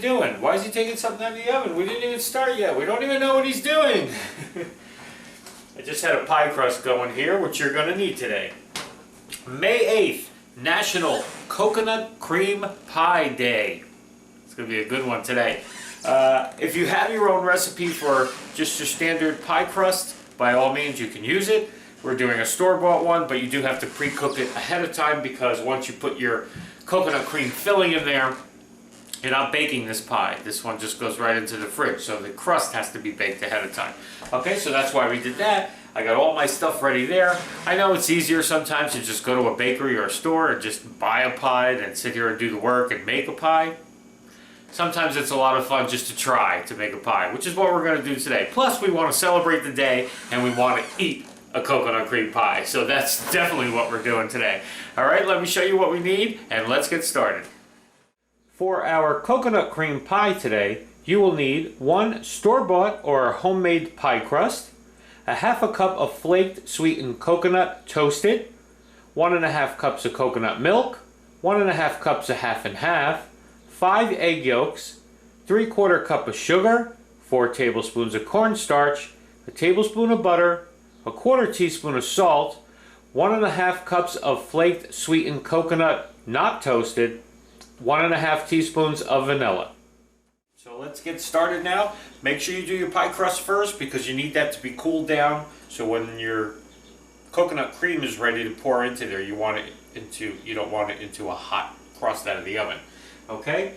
doing? Why is he taking something out of the oven? We didn't even start yet. We don't even know what he's doing. I just had a pie crust going here, which you're going to need today. May 8th, National Coconut Cream Pie Day. It's going to be a good one today. If you have your own recipe for just your standard pie crust, by all means you can use it. We're doing a store-bought one, but you do have to pre-cook it ahead of time because once you put your coconut cream filling in there, you're not baking this pie. This one just goes right into the fridge, so the crust has to be baked ahead of time. Okay, so that's why we did that. I got all my stuff ready there. I know it's easier sometimes to just go to a bakery or a store and just buy a pie and sit here and do the work and make a pie. Sometimes it's a lot of fun just to try to make a pie, which is what we're going to do today. Plus, we want to celebrate the day and we want to eat a coconut cream pie. So that's definitely what we're doing today. All right, let me show you what we need and let's get started. For our coconut cream pie today, you will need 1 store-bought or homemade pie crust, a ½ cup of flaked sweetened coconut toasted, 1½ cups of coconut milk, 1½ cups of half and half, 5 egg yolks, 3/4 cup of sugar, 4 tablespoons of cornstarch, a tablespoon of butter, a 1/4 teaspoon of salt, 1½ cups of flaked sweetened coconut not toasted, 1½ teaspoons of vanilla. So let's get started now. Make sure you do your pie crust first because you need that to be cooled down so when your coconut cream is ready to pour into there, you don't want it into a hot crust out of the oven. Okay?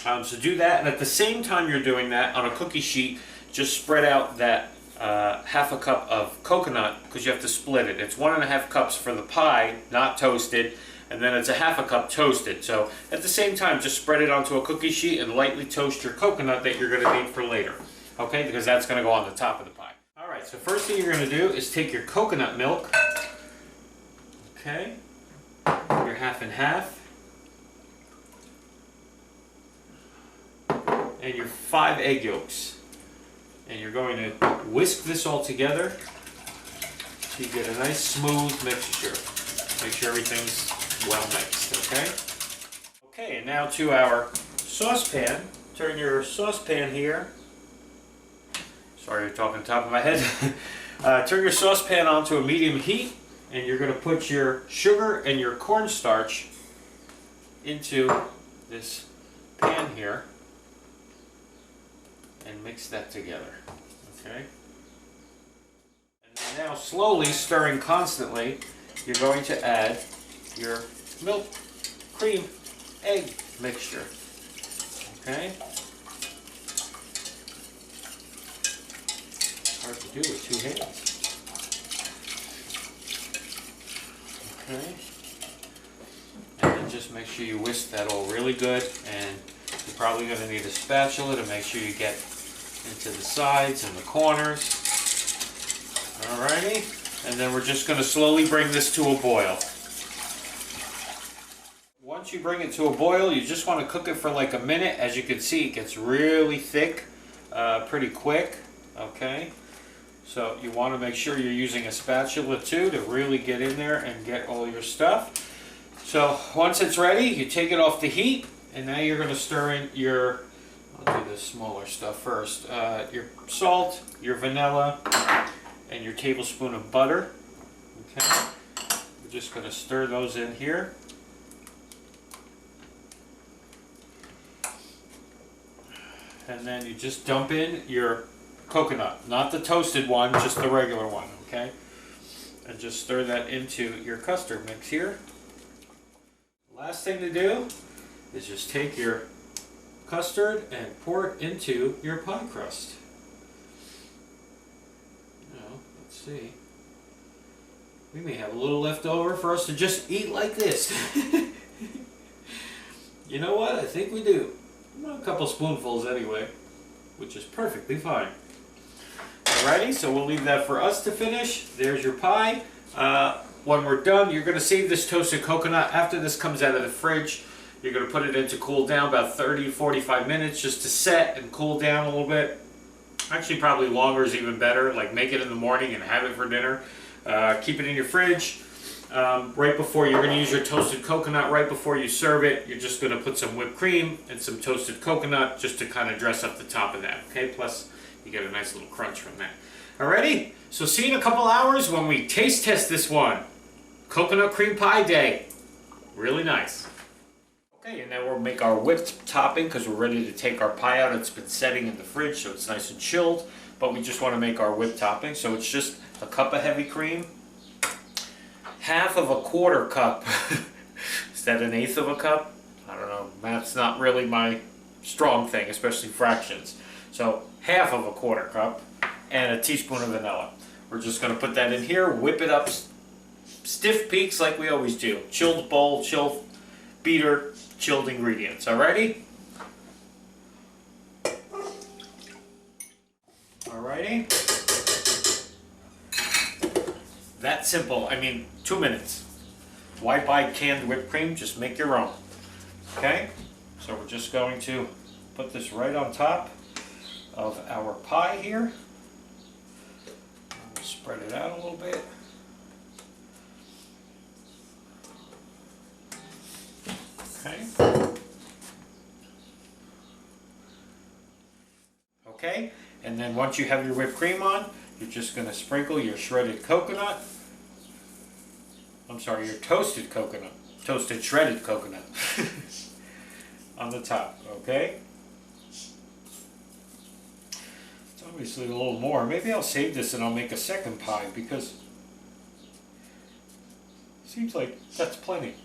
So do that, and at the same time you're doing that, on a cookie sheet, just spread out that ½ cup of coconut because you have to split it. It's 1½ cups for the pie, not toasted, and then it's a ½ cup toasted. So at the same time, just spread it onto a cookie sheet and lightly toast your coconut that you're going to need for later. Okay, because that's going to go on the top of the pie. Alright, so first thing you're going to do is take your coconut milk, okay, your half and half, and your 5 egg yolks. And you're going to whisk this all together so you get a nice smooth mixture. Make sure everything's well mixed, okay? Okay, and now to our saucepan. Turn your saucepan here. Sorry, you're talking top of my head. Turn your saucepan onto a medium heat, and you're going to put your sugar and your cornstarch into this pan here and mix that together, okay? And now slowly stirring constantly, you're going to add your milk, cream, egg mixture, okay? Hard to do with 2 hands. Okay? And then just make sure you whisk that all really good, and you're probably going to need a spatula to make sure you get into the sides and the corners. Alrighty, and then we're just going to slowly bring this to a boil. Once you bring it to a boil, you just want to cook it for like a minute. As you can see, it gets really thick pretty quick. Okay, so you want to make sure you're using a spatula too to really get in there and get all your stuff. So once it's ready, you take it off the heat, and now you're going to stir in your, I'll do the smaller stuff first, your salt, your vanilla, and your tablespoon of butter. Okay, we're just going to stir those in here. And then you just dump in your coconut, not the toasted one, just the regular one, okay? And just stir that into your custard mix here. Last thing to do is just take your custard and pour it into your pie crust. Now, let's see. We may have a little left over for us to just eat like this. You know what? I think we do. A couple spoonfuls anyway, which is perfectly fine. Alrighty, so we'll leave that for us to finish. There's your pie. When we're done, you're going to save this toasted coconut. After this comes out of the fridge, you're going to put it in to cool down about 30-45 minutes just to set and cool down a little bit. Actually, probably longer is even better. Like make it in the morning and have it for dinner. Keep it in your fridge. right before you're going to use your toasted coconut right before you serve it. You're just going to put some whipped cream and some toasted coconut just to kind of dress up the top of that. Okay, plus you get a nice little crunch from that. Alrighty, so see you in a couple hours when we taste test this one. Coconut cream pie day. Really nice. Okay, and now we'll make our whipped topping because we're ready to take our pie out. It's been setting in the fridge so it's nice and chilled, but we just want to make our whipped topping. So it's just a cup of heavy cream, half of a quarter cup. Is that an eighth of a cup? I don't know. Math's not really my strong thing, especially fractions. So half of a quarter cup and a teaspoon of vanilla. We're just going to put that in here, whip it up stiff peaks like we always do. Chilled bowl, chilled beater, chilled ingredients. Alrighty? Alrighty? That simple. I mean, 2 minutes. Why buy canned whipped cream? Just make your own. Okay? So we're just going to put this right on top of our pie here. We'll spread it out a little bit. Okay. Okay, and then once you have your whipped cream on, you're just going to sprinkle your shredded coconut. I'm sorry, your toasted coconut. Toasted shredded coconut. On the top, okay? It's obviously a little more. Maybe I'll save this and I'll make a second pie because it seems like that's plenty.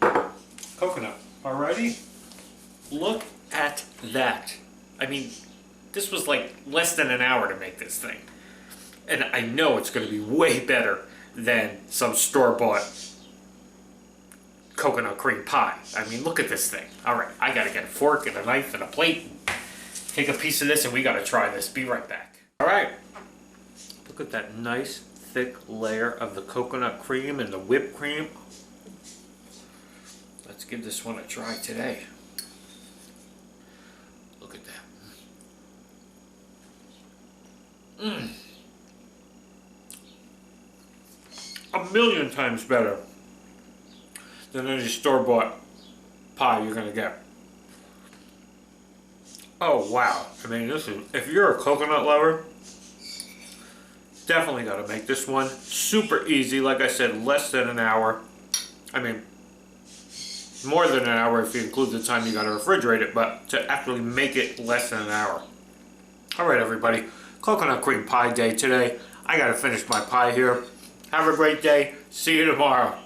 Coconut. Alrighty? Look at that. I mean, this was like less than an hour to make this thing. And I know it's going to be way better than some store-bought coconut cream pie. I mean, look at this thing. Alright, I got to get a fork and a knife and a plate. Take a piece of this and we got to try this. Be right back. Alright. Look at that nice thick layer of the coconut cream and the whipped cream. Let's give this one a try today. Look at that. Mmm. A million times better than any store-bought pie you're gonna get. Oh wow. I mean, this is, if you're a coconut lover, definitely gotta make this one. Super easy, like I said, less than an hour. I mean, more than an hour if you include the time you gotta refrigerate it, but to actually make it less than an hour. Alright everybody, coconut cream pie day today. I gotta finish my pie here. Have a great day. See you tomorrow.